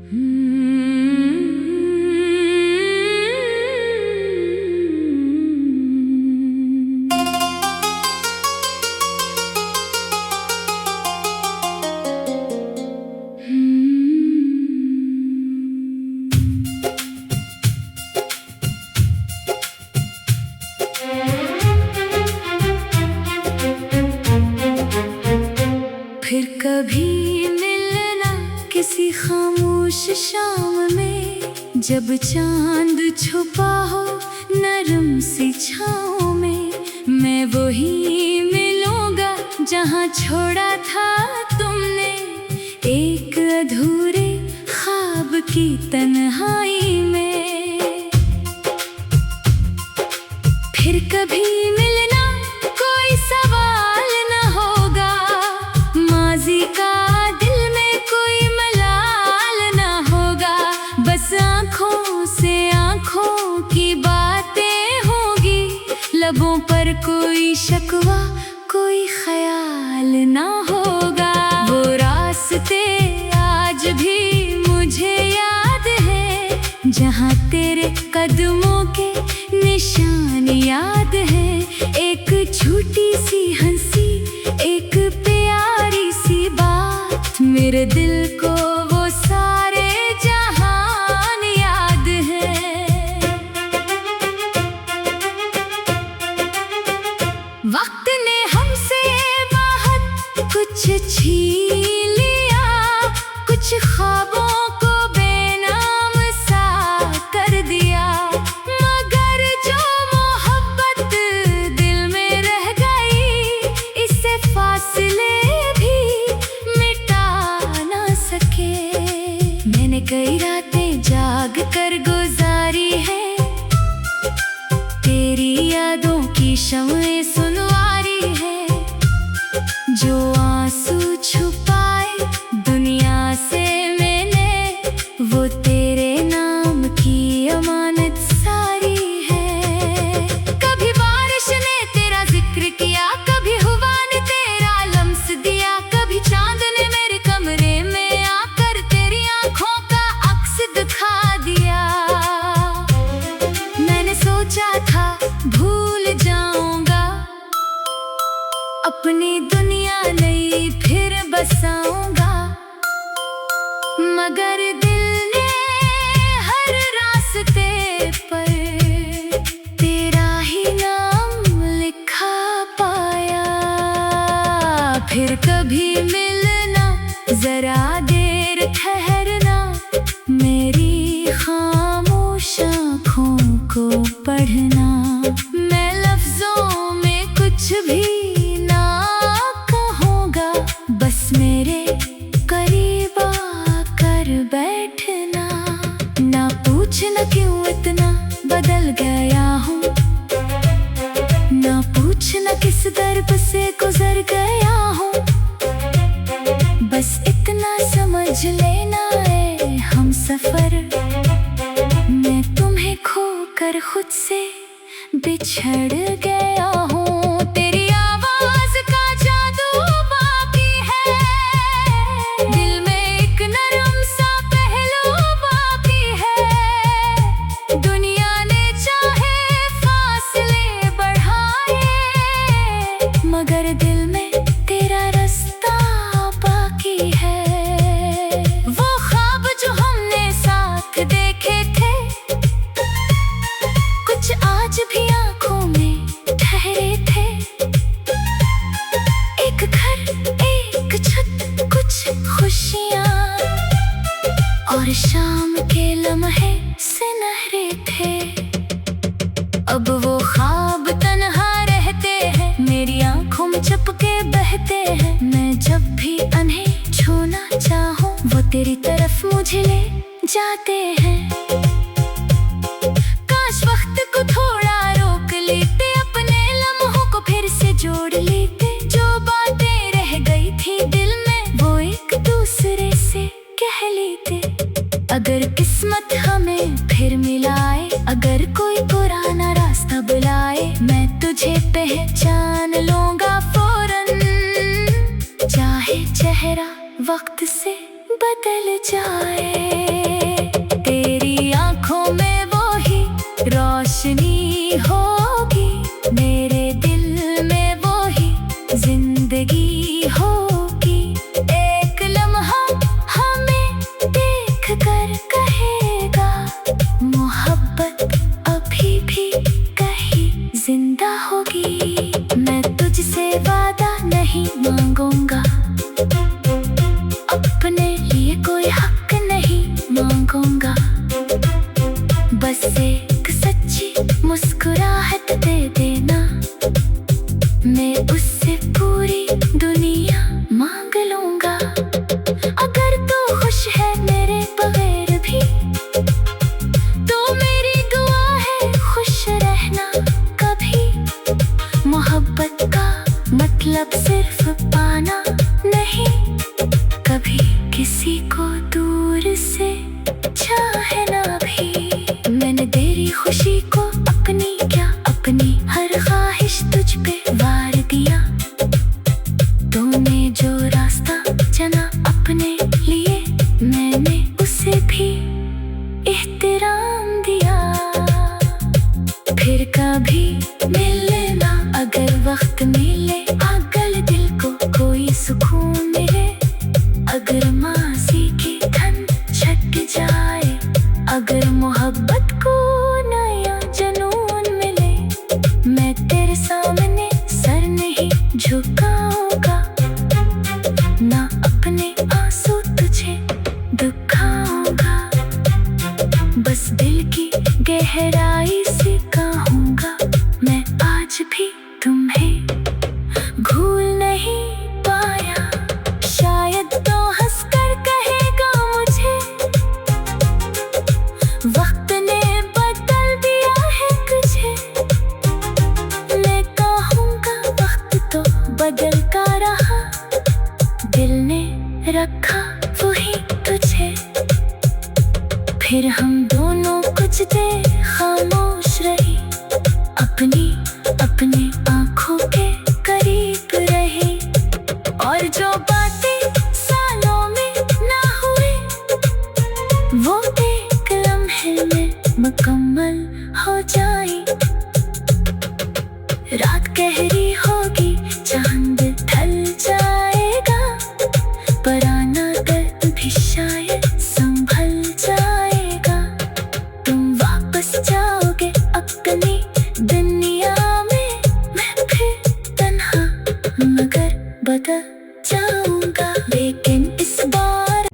फिर कभी मिलना किसी खामोश शाम में, जब चांद छुपा हो नरम सी छाँव में। मैं वही मिलूंगा जहाँ छोड़ा था तुमने, एक अधूरे ख्वाब की तन्हाई में। फिर कभी मिलना कोई सवाल न होगा, माज़ी का दिल में कोई मलाल न होगा। बस आँखों से आँखों की बातें होगी, लबों पर कोई शिकवा कोई ख्याल ना होगा। वो रास्ते आज भी मुझे याद है, जहाँ तेरे कदमों के निशान याद है। एक छोटी सी हंसी, एक प्यारी सी बात, मेरे दिल को वो सारे जहान याद है। वक्त ने हमसे बहुत कुछ छीन लिया, कुछ ख्वाबों को बेनाम सा कर दिया। मगर जो मोहब्बत दिल में रह गई, इससे फासले भी मिटा ना सके। मैंने कई रातें जाग कर गुजारी है, तेरी यादों की शम्में सुनवारी है। जो आंसू छुपाए दुनिया से मैंने, वो तेरे नाम की अमानत सारी है। कभी बारिश ने तेरा जिक्र किया, कभी हवा ने तेरा लम्स दिया, कभी चांद ने मेरे कमरे में आकर तेरी आंखों का अक्स दिखा दिया। मैंने सोचा था भूल जाऊंगा, अपनी दुनिया नई फिर बसाऊंगा, मगर दिल ने हर रास्ते पर तेरा ही नाम लिखा पाया। फिर कभी मिलना, जरा देर ठहरना, मेरी खामोश आँखों को पढ़ना। मैं लफ्जों में कुछ भी ना कहूँगा, बस मेरे करीब आकर बैठना। ना पूछना क्यों इतना बदल गया हूँ, ना पूछना किस दर्द से गुजर गया हूँ। बस इतना समझ लेना है हम सफर, मैं तुम्हें खोकर खुद से बिछड़ गया हूँ। तेरी आवाज का जादू बाकी है, दिल में एक नरम सा पहलू बाकी है। दुनिया ने चाहे फासले बढ़ाए, मगर दिल में तेरा रास्ता बाकी है। वो ख्वाब जो हमने साथ देखे थे, कुछ आज भी आंखों में ठहरे थे। एक घर, एक छत, कुछ खुशियाँ और शाम के लम्हे सुनहरे थे। अब वो ख्वाब तन्हा रहते हैं, मेरी आंखों में चपके बहते हैं। मैं जब भी उन्हें छूना चाहूँ, वो तेरी तरफ मुझे ले जाते हैं। वक्त को थोड़ा रोक लेते, अपने लम्हों को फिर से जोड़ लेते। जो बातें रह गई थी दिल में, वो एक दूसरे से कह लेते। अगर किस्मत हमें फिर मिलाए, अगर कोई पुराना रास्ता बुलाए, मैं तुझे पहचान लूंगा फौरन, चाहे चेहरा वक्त से बदल जाए। बस दिल की गहराई से कहूँगा मैं आज भी तुम्हें भूल नहीं पाया। शायद तो हंसकर कहेगा मुझे वक्त ने बदल दिया है तुझे। मैं कहूँगा वक्त तो बदल का रहा, दिल ने रखा वही तुझे। फिर हम दोनों कुछ देर खामोश रही, अपनी अपनी आँखों के करीब रही। और जो बातें सालों में ना हुई वो एक लम्हे में मुकम्मल हो जाए। रात गहरी होगी, चांद ढल जाएगा, पुराना दर्द भी शायद संभल जाएगा। तुम वापस जाओगे अपनी दुनिया में, मैं फिर तन्हा मगर बदल जाऊंगा। लेकिन इस बार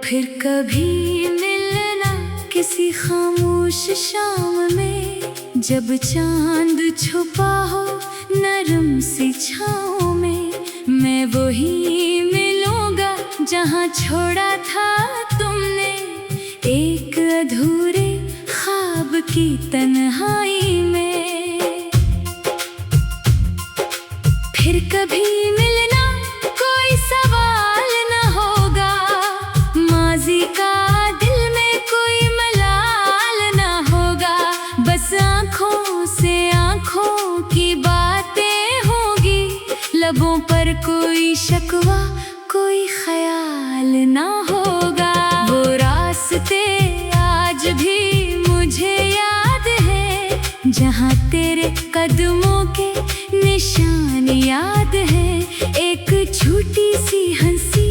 फिर कभी मिलना किसी खामोश शाम में, जब चांद छुपा हो नरम सी छाँव में। मैं वही मिलूंगा जहाँ छोड़ा था तुमने, एक अधूरे ख्वाब की तन्हाई में। फिर कभी मिलना कोई सवाल न होगा, माजी का दिल में कोई मलाल न होगा। बस आँखों से आँखों की बातें होगी, लबों पर कोई शकवा कोई ख्याल ना होगा। वो रास्ते आज भी मुझे याद है, जहाँ तेरे कदमों के निशान याद है। एक छोटी सी हंसी,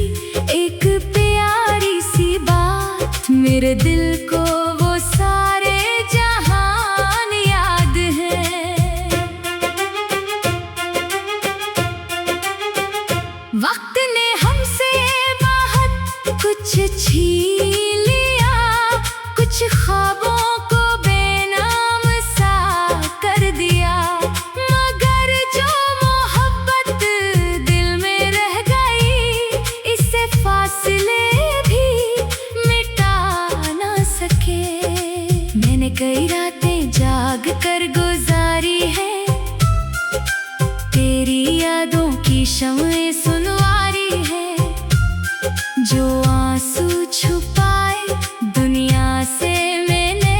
एक प्यारी सी बात, मेरे दिल को वो सारे जहान याद है। वक्त ने हमसे बहुत कुछ छीन लिया, कुछ ख्वाबों को बेनाम सा कर दिया। मगर जो मोहब्बत दिल में रह गई, इसे फासले भी मिटा ना सके। मैंने कई रातें जाग कर गुजारी है, तेरी यादों की शम्में सुनवारी है। जो आंसू छुपाए दुनिया से मैंने,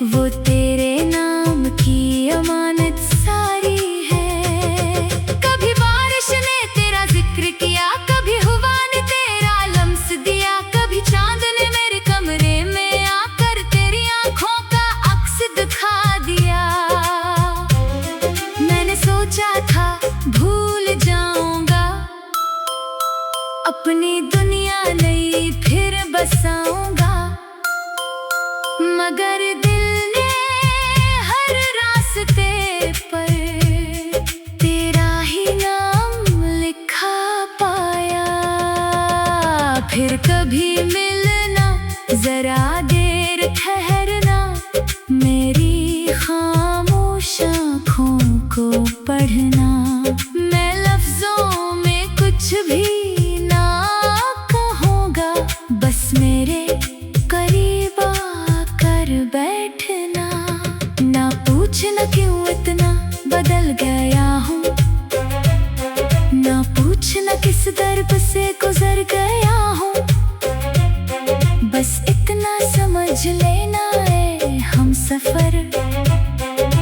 वो तेरे नाम की अमानत सारी है। कभी बारिश ने तेरा जिक्र किया, कभी हवा ने तेरा लम्स दिया, कभी चांद ने मेरे कमरे में आकर तेरी आंखों का अक्स दिखा दिया। मैंने सोचा था भूल जाऊंगा, अपनी दुनिया नई फिर बसाऊंगा, मगर दिल ने हर रास्ते पर तेरा ही नाम लिखा पाया। फिर कभी मिलना, जरा देर ठहरना, मेरी खामोश आँखों को पढ़ना। मैं लफ्जों में कुछ भी ना कहूँगा, बस मेरे करीब आकर बैठना। ना पूछना क्यों इतना बदल गया हूँ, ना पूछना किस दर्द से गुजर गया हूँ। बस इतना समझ लेना है हम सफर,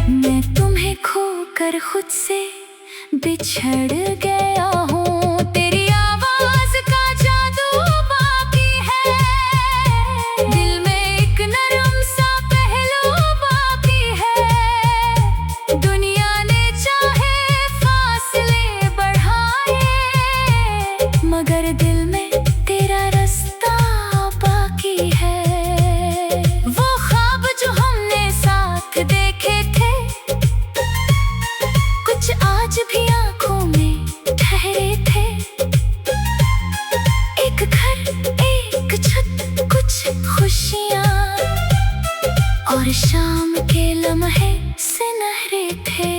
मैं तुम्हें खोकर खुद से बिछड़ गया हूँ। तेरी आवाज का जादू बाकी है, दिल में एक नरम सा पहलू बाकी है। दुनिया के लम्हे सुनहरे थे।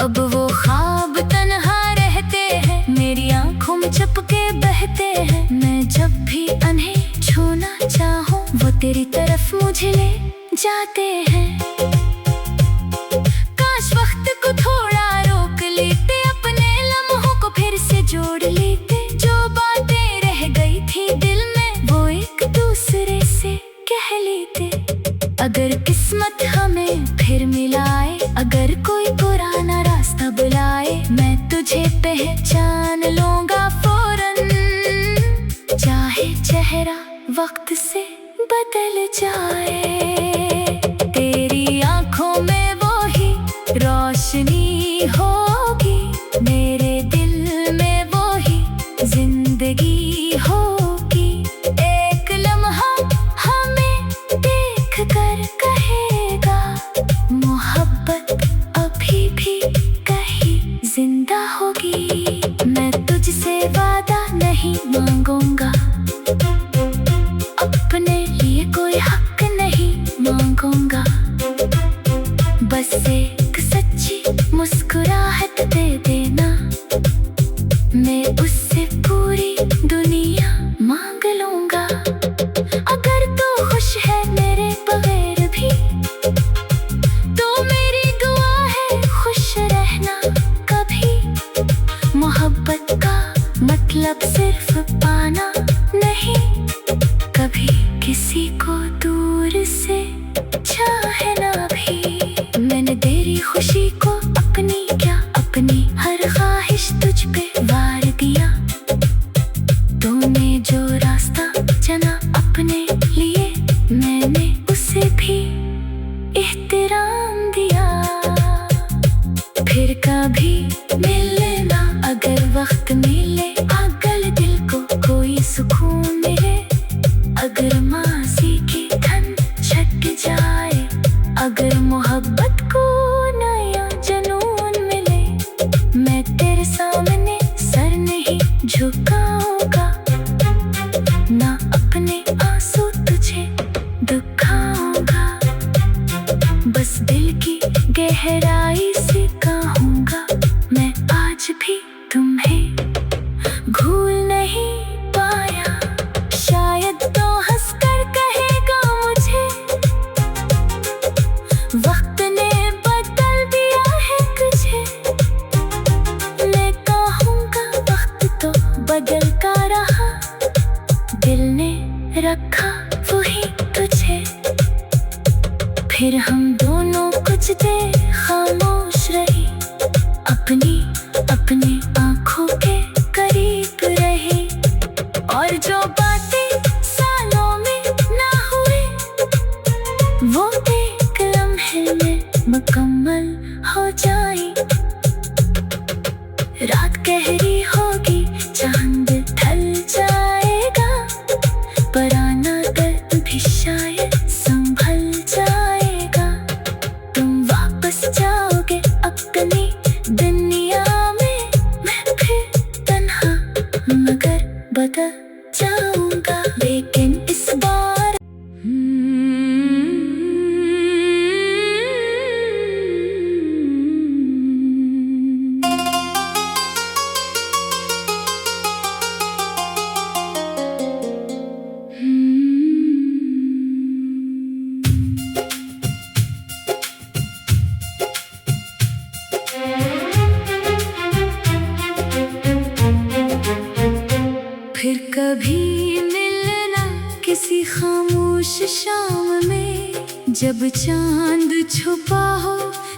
अब वो ख्वाब तन्हा रहते हैं, मेरी आंखों में चपके बहते हैं। मैं जब भी उन्हें छूना चाहूं वो तेरी तरफ मुझे ले जाते हैं। काश वक्त को थोड़ा रोक लेते, अपने लम्हों को फिर से जोड़ लेते। जो बातें रह गई थी दिल में वो एक दूसरे से कह लेते। अगर किस्मत हमें फिर मिलाए, अगर कोई पुराना रास्ता बुलाए, मैं तुझे पहचान लूंगा फौरन। चाहे चेहरा वक्त से बदल जाए, तेरी आंखों में वो ही रोशनी होगी, मेरे दिल में वो ही जिंदगी होगी। एक लम्हा हमें देख कर कहेगा, मोहब्बत अभी भी कहीं जिंदा होगी। मैं तुझसे वादा नहीं मांगूंगा, अपने लिए कोई हक नहीं मांगूंगा। बस एक सच्ची मुस्कुराहट दे देना, मैं उससे पूरी दुनिया मांग लूंगा। अगर तू खुश है मेरे बगैर भी, तो मेरी दुआ है खुश रहना कभी। मोहब्बत का मतलब सिर्फ पाना नहीं, कभी किसी को दूर से चाहना भी। मैंने तेरी खुशी को अपनी क्या अपनी हर ख्वाहिश तुझ पे वार दिया। तूने जो रास्ता चुना अपने लिए, मैंने उसे भी एहतराम दिया। फिर कभी मिलना अगर वक्त मिले, अगर दिल को कोई सुकून मिले। अगर माजी की धन छट जाए, अगर मोहब्बत को नया जुनून मिले, मैं तेरे सामने सर नहीं झुकाऊंगा, ना अपने आंसू तुझे दिखाऊंगा। बस दिल की गहराई से कहूंगा, मैं आज भी तुम्हें भूल नहीं पाया। शायद तो हंसकर कहेगा मुझे, वक्त ने बदल दिया है तुझे। मैं कहूँगा वक्त तो बदलता रहा, दिल ने रखा वही तुझे। फिर हम दोनों कुछ देर खामोश रही, अपनी अपनी आंखों के करीब रहे। और जो बातें सालों में ना हुए, वो एक लम्हे में मुकम्मल हो जाए। रात गहरी होगी, चांद ढल जाएगा, पुराना दर्द भी शायद संभल जाएगा। तुम वापस जाओगे अपनी दुनिया में, मैं फिर तन्हा मगर बदल जाऊंगा। लेकिन इस बार फिर कभी मिलना किसी खामोश शाम में, जब चांद छुपा हो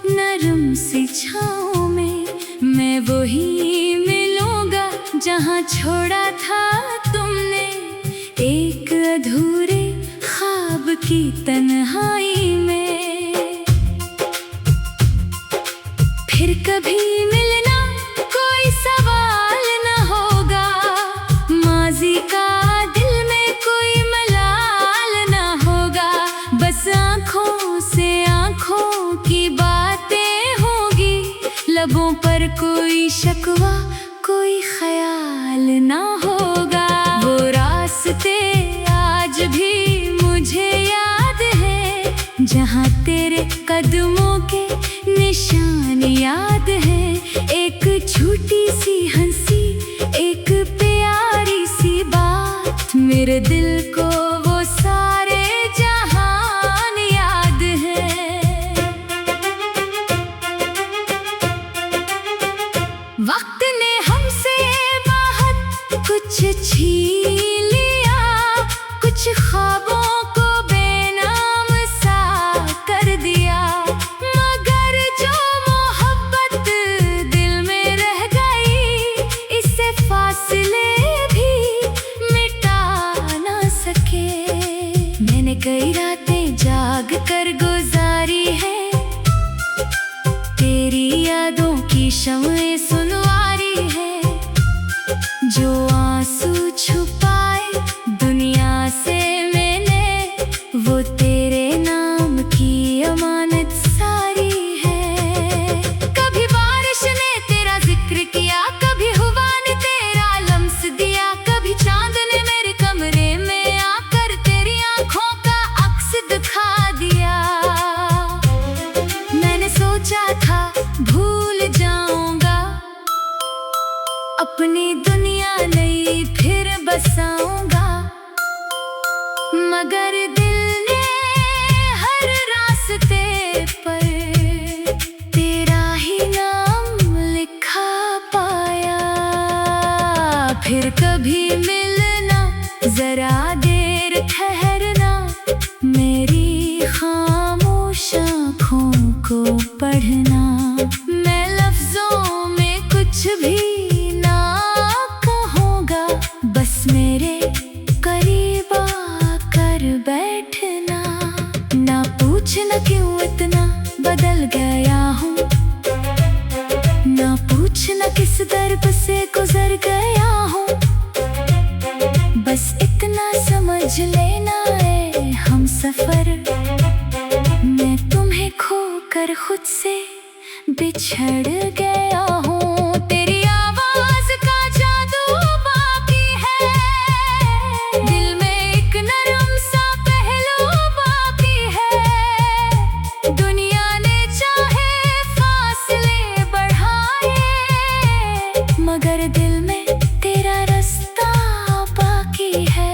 नरम सी छाँव में। मैं वही मिलूंगा जहाँ छोड़ा था तुमने, एक अधूरे ख्वाब की तन्हाई में। फिर कभी मिलना कोई सवाल न होगा, माजी का दिल में कोई मलाल न होगा। बस आँखों से आँखों की बातें होगी, लबों पर कोई शिकवा कोई ख्याल ना होगा। वो रास्ते आज भी मुझे याद है, जहाँ तेरे कदमों के निशान याद है। एक छोटी सी हंसी, एक प्यारी सी बात, मेरे दिल को वो सारे जहान याद है। वक्त ने हमसे बहुत कुछ छीन लिया, कुछ ख्वाबों को बेनाम सा कर दिया, मगर जो मोहब्बत दिल में रह गई, इससे फासले भी मिटा ना सके। मैंने कई रातें जाग कर गुजारी है, तेरी यादों की शम्में सुनवारी है। जो आंसू छुपाए दुनिया से मैंने, वो तेरे नाम की अमानत सारी है। कभी बारिश ने तेरा जिक्र किया, कभी हवा ने तेरा लम्स दिया, कभी चांद ने मेरे कमरे में आकर तेरी आंखों का अक्स दिखा दिया। मैंने सोचा था भूल जाऊंगा, अपनी दुनिया नई फिर बसाऊंगा, मगर दिल ने हर रास्ते पर तेरा ही नाम लिखा पाया। फिर कभी मिलना, जरा देर ठहरना, मेरी खामोश आँखों को पढ़ना। मैं लफ्जों में कुछ भी ना कहूँगा, बस मेरे करीब आकर बैठना। ना पूछना क्यों इतना बदल गया हूँ, ना पूछना किस दर्द से गुजर गया हूँ, बस इतना समझ लेना है हम सफर, मैं तुम्हें खोकर खुद से बिछड़ गया हूँ। तेरी आवाज का जादू बाकी है, दिल में एक नरम सा पहलू बाकी है। दुनिया ने चाहे फासले बढ़ाए, मगर दिल में तेरा रास्ता बाकी है।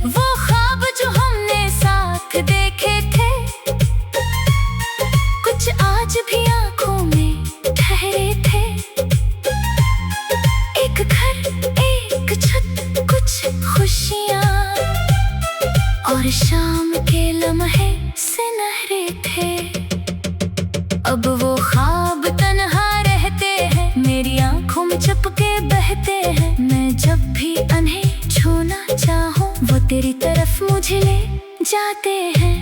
वो ख्वाब जो हमने साथ देखे थे, कुछ आज भी आंखों में ठहरे थे। एक घर, एक छत, कुछ खुशियाँ और शाम के लम्हे सुनहरे थे। अब वो ख्वाब तन्हा रहते हैं, मेरी आंखों में चपके बहते हैं। मैं जब भी उन्हें छूना चाहूं, वो तेरी तरफ मुझे ले जाते हैं।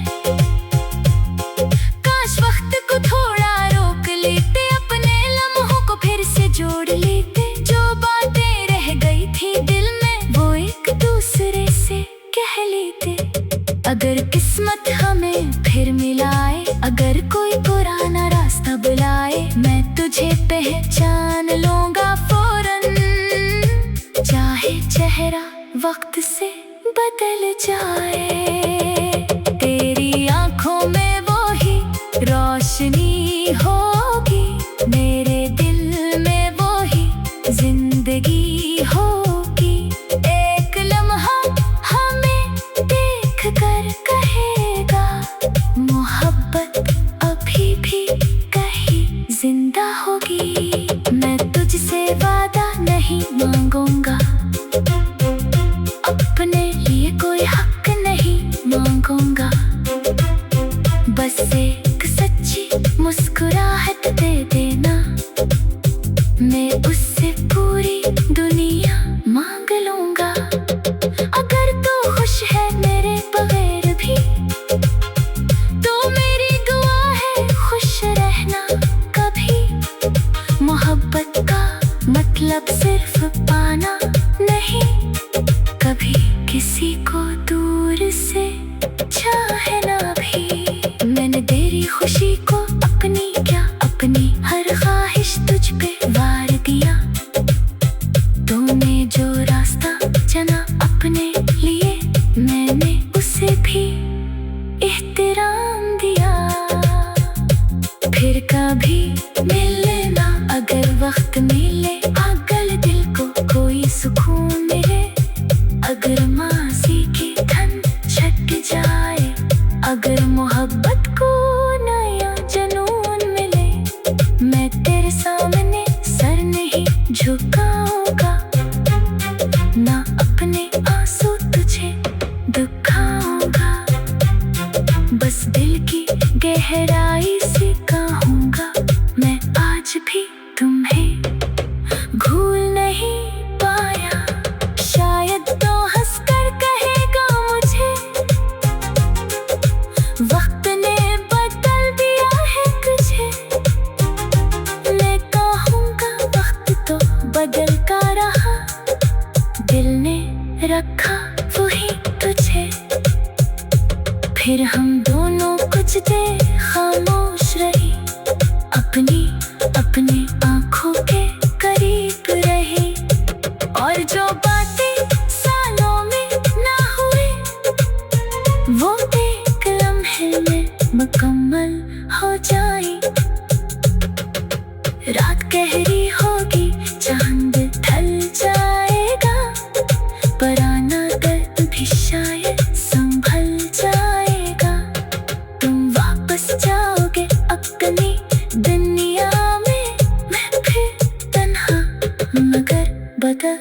काश वक्त को थोड़ा रोक लेते, अपने लम्हों को फिर से जोड़ लेते। जो बातें रह गई थी दिल में, वो एक दूसरे से कह लेते। अगर किस्मत हमें फिर मिलाए, अगर कोई पुराना रास्ता बुलाए, मैं तुझे पहचान लूंगा फौरन, चाहे चेहरा वक्त से बदल जाए। तेरी आंखों में वो ही रोशनी होगी, मेरे दिल में वो ही जिंदगी होगी। एक लम्हा हमें देख कर कहेगा, मोहब्बत अभी भी कहीं जिंदा होगी। मैं तुझसे वादा नहीं मांगूंगा, अपने लिए कोई हक नहीं मांगूंगा, बस एक सच्ची मुस्कुराहट दे देना, मैं उससे पूरी दुनिया मांग लूंगा। अगर तू खुश है मेरे बगैर भी, तो मेरी दुआ है खुश रहना कभी। मोहब्बत का मतलब सिर्फ पाना नहीं, कभी किसी को दूर से चाहना भी। मैंने तेरी खुशी को अपनी क्या, अपनी हर ख्वाहिश तुझ पे वार दिया। तूने जो रास्ता चुना अपने लिए, मैंने उसे भी एहतराम दिया। कभी मिलना, अगर वक्त मिले, अगर दिल को कोई सुकून मिले, अगर मासी की धन छट जाए, अगर मोहब्बत को नया जुनून मिले, मैं तेरे सामने सर नहीं झुकाऊंगा, ना अपने आंसू तुझे दिखाऊंगा, बस दिल की गहराई से कहूंगा, मैं आज भी तुम्हें भूल नहीं पाया। शायद तो हंसकर कहेगा मुझे, वक्त ने बदल दिया है तुझे, मैं कहूंगा वक्त तो बदल का रहा, दिल ने रखा वही तुझे। फिर हम दोनों कुछ देर खामोश रही, अपनी अपनी आंखों के करीब रही, और जो बातें सालों में ना हुई, वो एक लम्हे में मुकम्मल हो जाई। रात गहरी होगी, चांद ढल जाएगा, पराना दर्द भी शायद संभल जाएगा, तुम वापस जाओगे अपनी दुनिया में, मैं फिर तन्हा मगर बदल